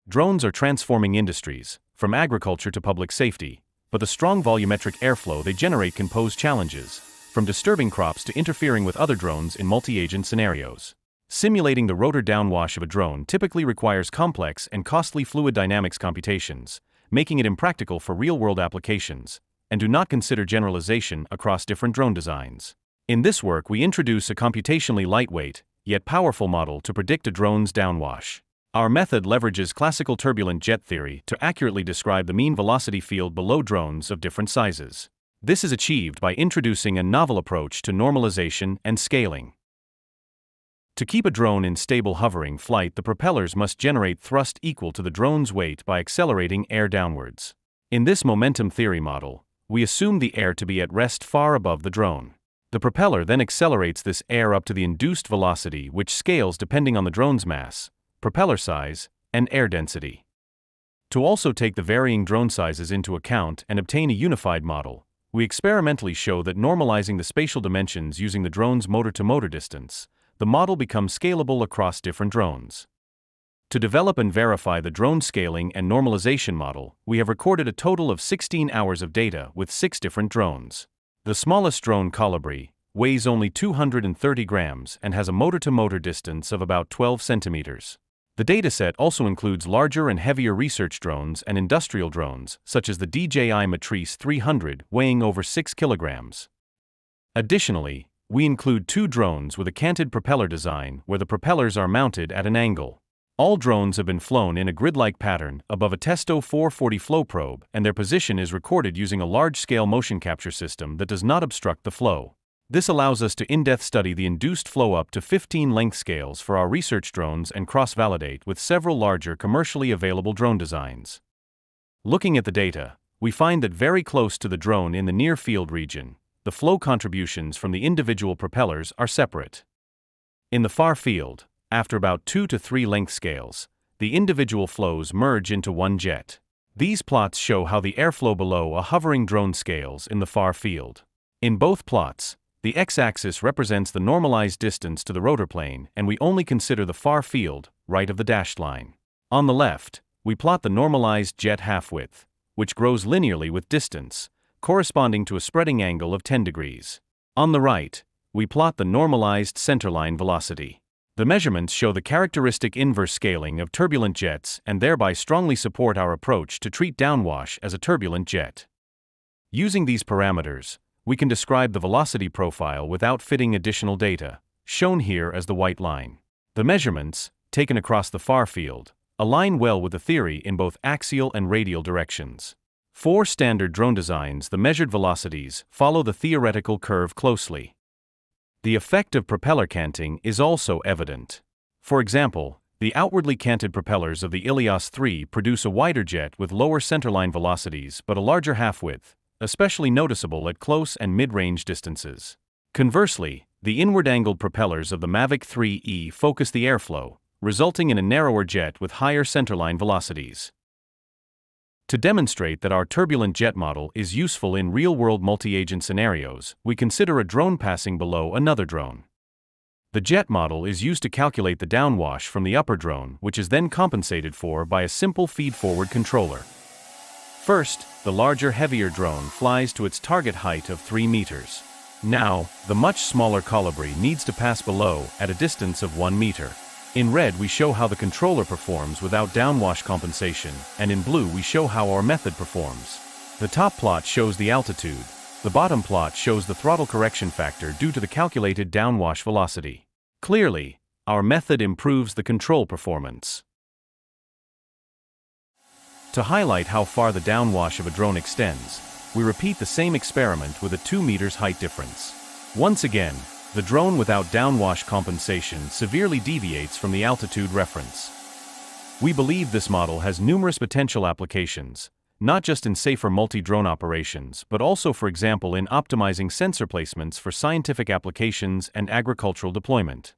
Drones are transforming industries, from agriculture to public safety, but the strong volumetric airflow they generate can pose challenges, from disturbing crops to interfering with other drones in multi-agent scenarios. Simulating the rotor downwash of a drone typically requires complex and costly fluid dynamics computations, making it impractical for real-world applications, and do not consider generalization across different drone designs. In this work, we introduce a computationally lightweight, yet powerful model to predict a drone's downwash. Our method leverages classical turbulent jet theory to accurately describe the mean velocity field below drones of different sizes. This is achieved by introducing a novel approach to normalization and scaling. To keep a drone in stable hovering flight, the propellers must generate thrust equal to the drone's weight by accelerating air downwards. In this momentum theory model, we assume the air to be at rest far above the drone. The propeller then accelerates this air up to the induced velocity, which scales depending on the drone's mass, propeller size, and air density. To also take the varying drone sizes into account and obtain a unified model, we experimentally show that normalizing the spatial dimensions using the drone's motor-to-motor distance, the model becomes scalable across different drones. To develop and verify the drone scaling and normalization model, we have recorded a total of 16 hours of data with 6 different drones. The smallest drone, Colibri, weighs only 230 grams and has a motor-to-motor distance of about 12 centimeters. The dataset also includes larger and heavier research drones and industrial drones, such as the DJI Matrice 300, weighing over 6 kilograms. Additionally, we include 2 drones with a canted propeller design where the propellers are mounted at an angle. All drones have been flown in a grid-like pattern above a Testo 440 flow probe, and their position is recorded using a large-scale motion capture system that does not obstruct the flow. This allows us to in-depth study the induced flow up to 15 length scales for our research drones and cross-validate with several larger commercially available drone designs. Looking at the data, we find that very close to the drone in the near-field region, the flow contributions from the individual propellers are separate. In the far field, after about 2 to 3 length scales, the individual flows merge into one jet. These plots show how the airflow below a hovering drone scales in the far field. In both plots, the x-axis represents the normalized distance to the rotor plane, and we only consider the far field, right of the dashed line. On the left, we plot the normalized jet half-width, which grows linearly with distance, corresponding to a spreading angle of 10 degrees. On the right, we plot the normalized centerline velocity. The measurements show the characteristic inverse scaling of turbulent jets and thereby strongly support our approach to treat downwash as a turbulent jet. Using these parameters, we can describe the velocity profile without fitting additional data, shown here as the white line. The measurements, taken across the far field, align well with the theory in both axial and radial directions. For standard drone designs, the measured velocities follow the theoretical curve closely. The effect of propeller canting is also evident. For example, the outwardly canted propellers of the Ilias 3 produce a wider jet with lower centerline velocities but a larger half-width, especially noticeable at close and mid-range distances. Conversely, the inward-angled propellers of the Mavic 3E focus the airflow, resulting in a narrower jet with higher centerline velocities. To demonstrate that our turbulent jet model is useful in real-world multi-agent scenarios, we consider a drone passing below another drone. The jet model is used to calculate the downwash from the upper drone, which is then compensated for by a simple feed-forward controller. First, the larger, heavier drone flies to its target height of 3 meters. Now, the much smaller Colibri needs to pass below at a distance of 1 meter. In red, we show how the controller performs without downwash compensation, and in blue we show how our method performs. The top plot shows the altitude. The bottom plot shows the throttle correction factor due to the calculated downwash velocity. Clearly, our method improves the control performance. To highlight how far the downwash of a drone extends, we repeat the same experiment with a 2 meters height difference. Once again, the drone without downwash compensation severely deviates from the altitude reference. We believe this model has numerous potential applications, not just in safer multi-drone operations, but also, for example, in optimizing sensor placements for scientific applications and agricultural deployment.